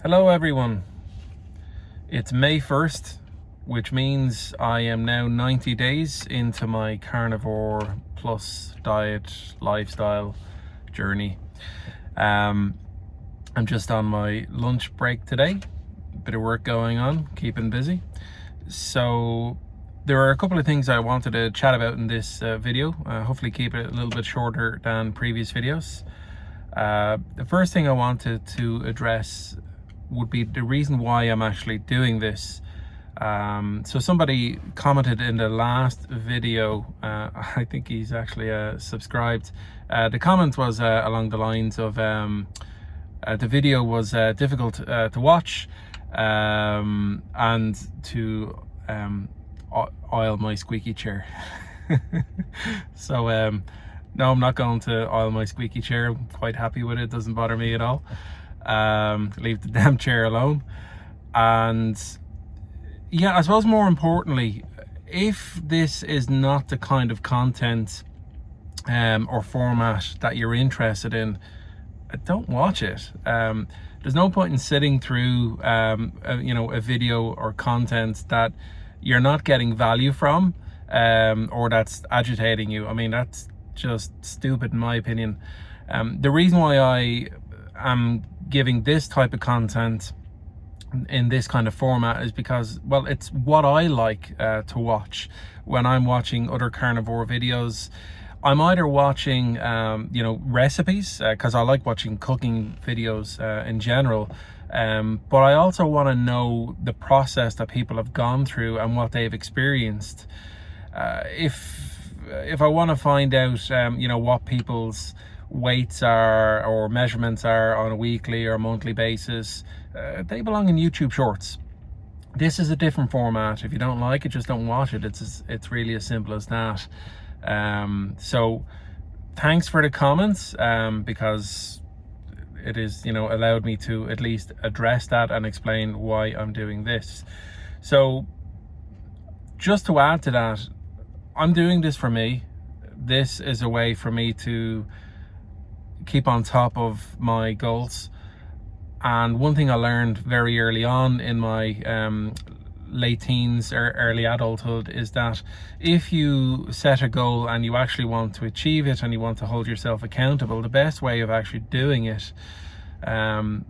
Hello everyone, it's May 1st, which means I am now 90 days into my carnivore plus diet lifestyle journey. I'm just on my lunch break today, bit of work going on, keeping busy. So there are a couple of things I wanted to chat about in this video, hopefully keep it a little bit shorter than previous videos. The first thing I wanted to address would be the reason why I'm actually doing this. So somebody commented in the last video, I think he's actually subscribed. The comment was along the lines of the video was difficult to watch and to oil my squeaky chair. So no, I'm not going to oil my squeaky chair. I'm quite happy with it. Doesn't bother me at all. Leave the damn chair alone. And yeah, I suppose more importantly, if this is not the kind of content or format that you're interested in, don't watch it. There's no point in sitting through a video or content that you're not getting value from, or that's agitating you. I mean, that's just stupid in my opinion. The reason why I am giving this type of content in this kind of format is because, well, it's what I like to watch when I'm watching other carnivore videos. I'm either watching recipes, because I like watching cooking videos in general, but I also want to know the process that people have gone through and what they've experienced. If I want to find out what people's weights are or measurements are on a weekly or monthly basis, they belong in YouTube Shorts. This is a different format. If you don't like it, just don't watch it. It's really as simple as that. So thanks for the comments, because it is allowed me to at least address that and explain why I'm doing this. So just to add to that, I'm doing this for me. This is a way for me to keep on top of my goals. And one thing I learned very early on in my late teens or early adulthood is that if you set a goal and you actually want to achieve it and you want to hold yourself accountable, the best way of actually doing it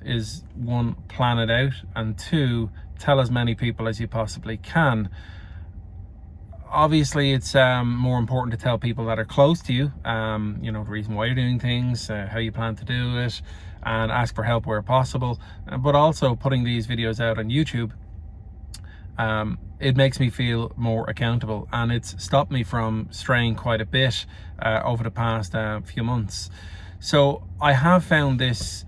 is, one, plan it out, and two, tell as many people as you possibly can. Obviously, it's more important to tell people that are close to you, the reason why you're doing things, how you plan to do it, and ask for help where possible. But also putting these videos out on YouTube, it makes me feel more accountable, and it's stopped me from straying quite a bit over the past few months. So I have found this,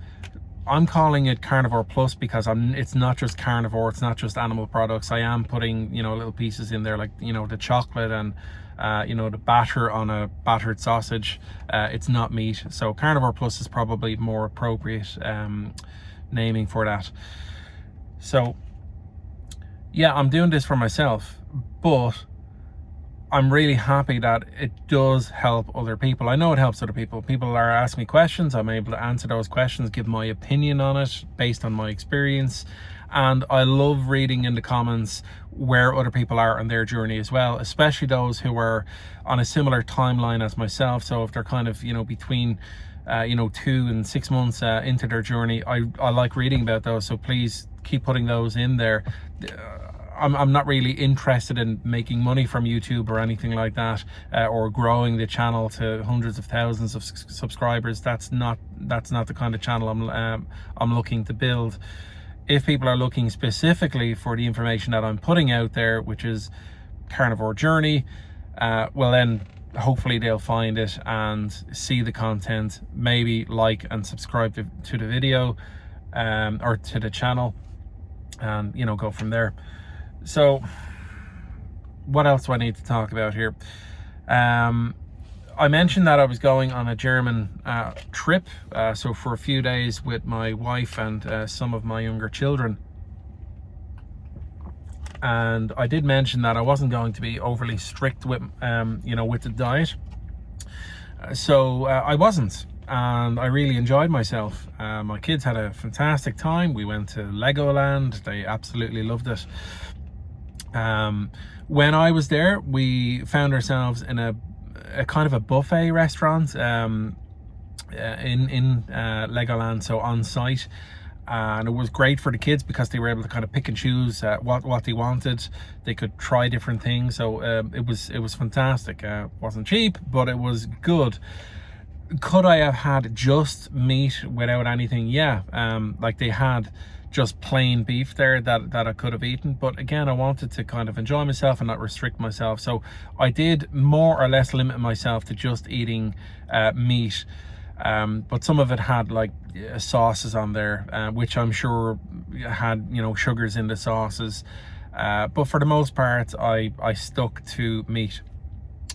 I'm calling it Carnivore Plus because it's not just carnivore, it's not just animal products. I am putting little pieces in there, like the chocolate and the batter on a battered sausage. It's not meat, so Carnivore Plus is probably more appropriate naming for that. So yeah, I'm doing this for myself, but I'm really happy that it does help other people. I know it helps other people. People are asking me questions. I'm able to answer those questions, give my opinion on it based on my experience. And I love reading in the comments where other people are on their journey as well, especially those who are on a similar timeline as myself. So if they're kind of, between 2 and 6 months into their journey, I like reading about those. So please keep putting those in there. I'm not really interested in making money from YouTube or anything like that, or growing the channel to hundreds of thousands of subscribers. That's not the kind of channel I'm looking to build. If people are looking specifically for the information that I'm putting out there, which is carnivore journey, well then hopefully they'll find it and see the content, maybe like and subscribe to the video or to the channel, and go from there. So what else do I need to talk about here? I mentioned that I was going on a German trip, so for a few days with my wife and some of my younger children. And I did mention that I wasn't going to be overly strict with with the diet. So I wasn't. and I really enjoyed myself. My kids had a fantastic time. We went to Legoland. They absolutely loved it. When I was there, we found ourselves in a kind of a buffet restaurant in Legoland, so on site. And it was great for the kids because they were able to kind of pick and choose what they wanted. They could try different things, so it was fantastic. Wasn't cheap, but it was good. Could I have had just meat without anything? Yeah, like they had just plain beef there that I could have eaten, but again, I wanted to kind of enjoy myself and not restrict myself, so I did more or less limit myself to just eating meat. But some of it had like sauces on there, which I'm sure had, you know, sugars in the sauces, but for the most part I stuck to meat.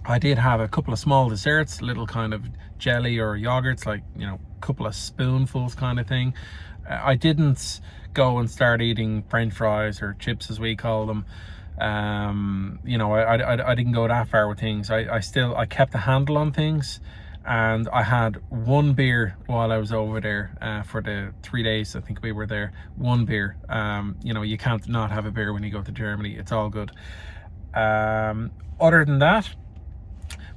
I did have a couple of small desserts, little kind of jelly or yogurts, like, you know, a couple of spoonfuls kind of thing. I didn't go and start eating french fries or chips as we call them. You know, I didn't go that far with things. I kept a handle on things, and I had one beer while I was over there for the 3 days I think we were there. One beer. You know, you can't not have a beer when you go to Germany. It's all good. Other than that,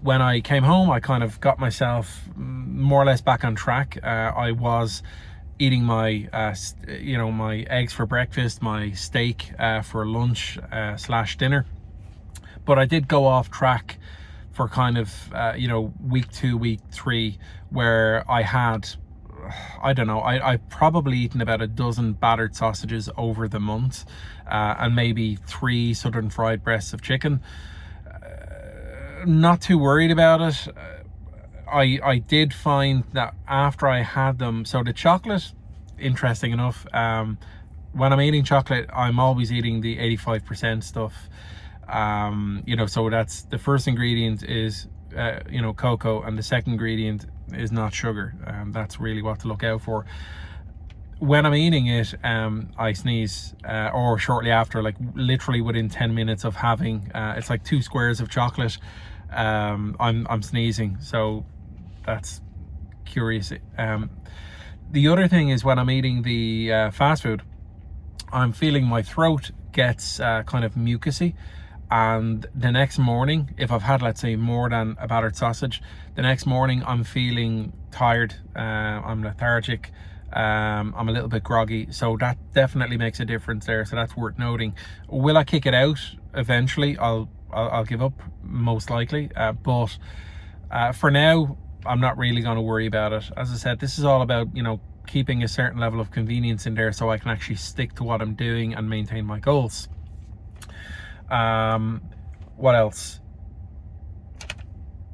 when I came home, I kind of got myself more or less back on track. I was eating my you know, my eggs for breakfast, my steak for lunch slash dinner, but I did go off track for kind of you know, week 2, week 3, where I had, I don't know, I've probably eaten about a dozen battered sausages over the month, and maybe 3 southern fried breasts of chicken. Not too worried about it. I did find that after I had them, so the chocolate, interesting enough, when I'm eating chocolate, I'm always eating the 85% stuff. You know, so that's the first ingredient is you know, cocoa, and the second ingredient is not sugar. That's really what to look out for. When I'm eating it, I sneeze, or shortly after, like literally within 10 minutes of having, it's like 2 squares of chocolate, I'm sneezing. So that's curious. The other thing is when I'm eating the fast food, I'm feeling my throat gets kind of mucousy, and the next morning, if I've had, let's say, more than a battered sausage, the next morning I'm feeling tired, I'm lethargic, I'm a little bit groggy, so that definitely makes a difference there, so that's worth noting. Will I kick it out eventually? I'll give up, most likely, but for now I'm not really going to worry about it. As I said, this is all about, you know, keeping a certain level of convenience in there so I can actually stick to what I'm doing and maintain my goals. What else?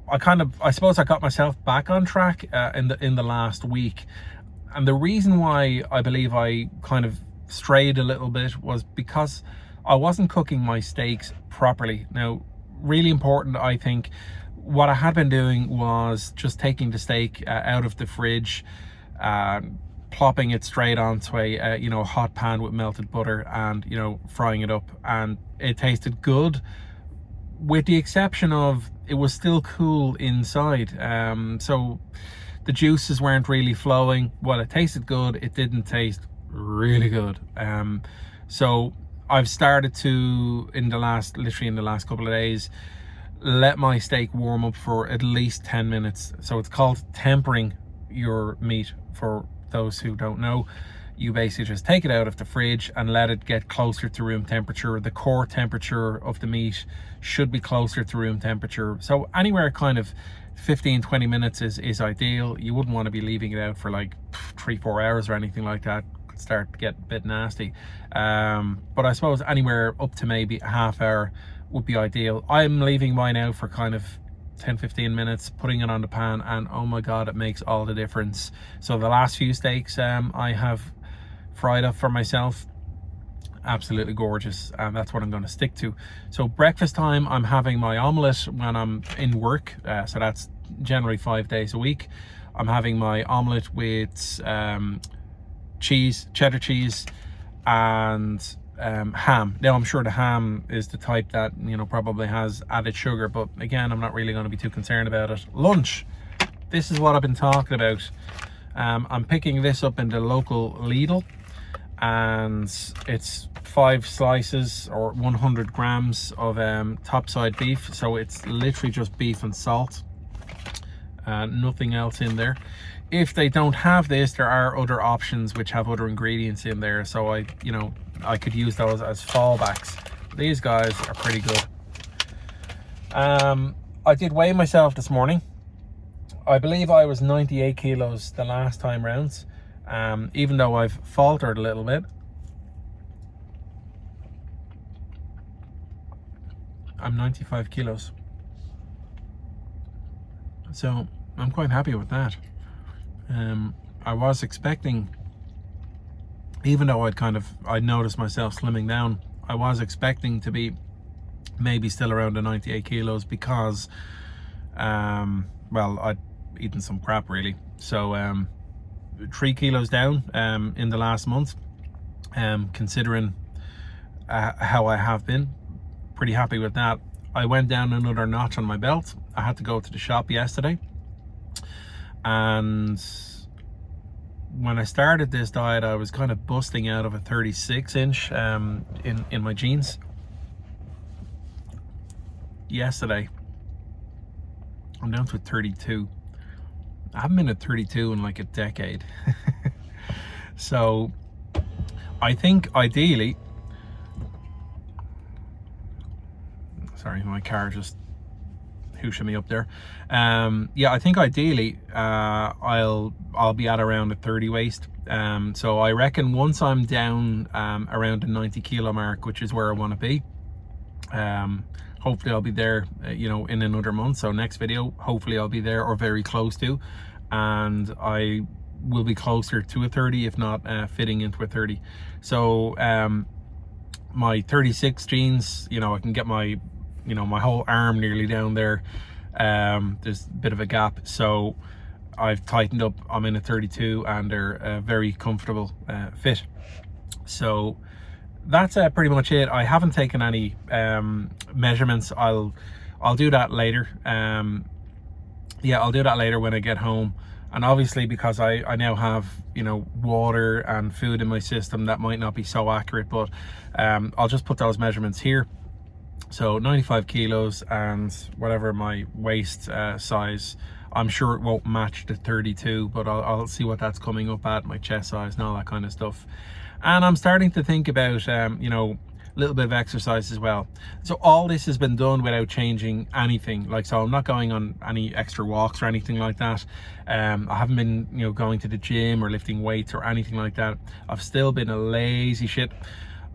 I suppose I got myself back on track in the last week, and the reason why I believe I kind of strayed a little bit was because I wasn't cooking my steaks properly. Now, really important, I think, what I had been doing was just taking the steak out of the fridge, plopping it straight onto a you know, hot pan with melted butter, and, you know, frying it up, and it tasted good, with the exception of it was still cool inside. So the juices weren't really flowing. While it tasted good, it didn't taste really good. So I've started to, literally in the last couple of days, let my steak warm up for at least 10 minutes. So it's called tempering your meat. For those who don't know, you basically just take it out of the fridge and let it get closer to room temperature. The core temperature of the meat should be closer to room temperature, so anywhere kind of 15-20 minutes is ideal. You wouldn't want to be leaving it out for like 3-4 hours or anything like that. Could start to get a bit nasty. But I suppose anywhere up to maybe a half hour would be ideal. I'm leaving mine out for kind of 10-15 minutes, putting it on the pan, and oh my god, it makes all the difference. So the last few steaks I have fried up for myself, absolutely gorgeous, and that's what I'm going to stick to. So breakfast time, I'm having my omelette when I'm in work, so that's generally 5 days a week. I'm having my omelette with cheese, cheddar cheese, and ham. Now, I'm sure the ham is the type that, you know, probably has added sugar, but again, I'm not really going to be too concerned about it. Lunch, this is what I've been talking about. I'm picking this up in the local Lidl, and it's 5 slices or 100 grams of topside beef. So it's literally just beef and salt, nothing else in there. If they don't have this, there are other options which have other ingredients in there, so I could use those as fallbacks. These guys are pretty good. I did weigh myself this morning. I believe I was 98 kilos the last time round, even though I've faltered a little bit. I'm 95 kilos. So I'm quite happy with that. I was expecting, even though I'd noticed myself slimming down, I was expecting to be maybe still around the 98 kilos because, well, I'd eaten some crap really. So 3 kilos down in the last month, considering how I have been. Pretty happy with that. I went down another notch on my belt. I had to go to the shop yesterday, and when I started this diet, I was kind of busting out of a 36-inch in my jeans. Yesterday, I'm down to a 32. I haven't been at 32 in like a decade. So I think ideally, sorry, my car just hooshing me up there. Yeah, I think ideally I'll be at around a 30 waist. So I reckon once I'm down around the 90 kilo mark, which is where I want to be, hopefully I'll be there in another month. So next video, hopefully I'll be there or very close to, and I will be closer to a 30, if not fitting into a 30. So my 36 jeans, I can get my my whole arm nearly down there. There's a bit of a gap, so I've tightened up. I'm in a 32 and they're a very comfortable fit. So that's pretty much it. I haven't taken any measurements. I'll do that later. Yeah, I'll do that later when I get home. And obviously, because I now have water and food in my system, that might not be so accurate, but I'll just put those measurements here. So 95 kilos and whatever my waist size. I'm sure it won't match the 32, but I'll see what that's coming up at, my chest size and all that kind of stuff. And I'm starting to think about a little bit of exercise as well. So all this has been done without changing anything. So I'm not going on any extra walks or anything like that. I haven't been going to the gym or lifting weights or anything like that. I've still been a lazy shit.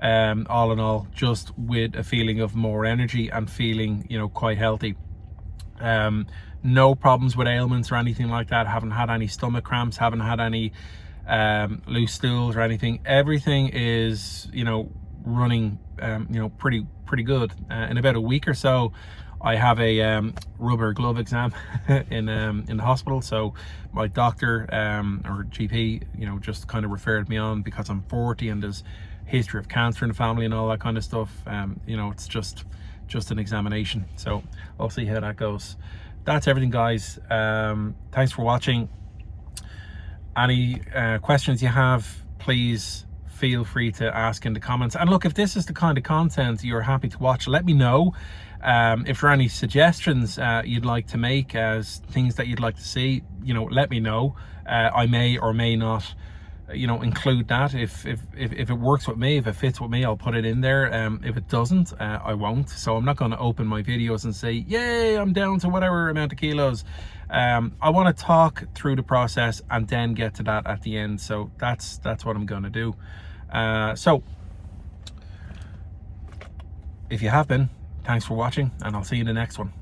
All in all, just with a feeling of more energy and feeling quite healthy. No problems with ailments or anything like that. Haven't had any stomach cramps, haven't had any loose stools or anything. Everything is running pretty good. In about a week or so, I have a rubber glove exam in the hospital. So my doctor or GP just kind of referred me on because I'm 40 and there's history of cancer in the family and all that kind of stuff. It's just an examination, so I'll see how that goes. That's everything, guys. Thanks for watching. Any questions you have, please feel free to ask in the comments. And look, if this is the kind of content you're happy to watch, let me know. If there are any suggestions you'd like to make as things that you'd like to see, let me know. I may or may not include that. If it works with me, if it fits with me, I'll put it in there. If it doesn't, I won't. So I'm not going to open my videos and say, yay, I'm down to whatever amount of kilos. I want to talk through the process and then get to that at the end. So that's what I'm going to do. So if you have been, thanks for watching, and I'll see you in the next one.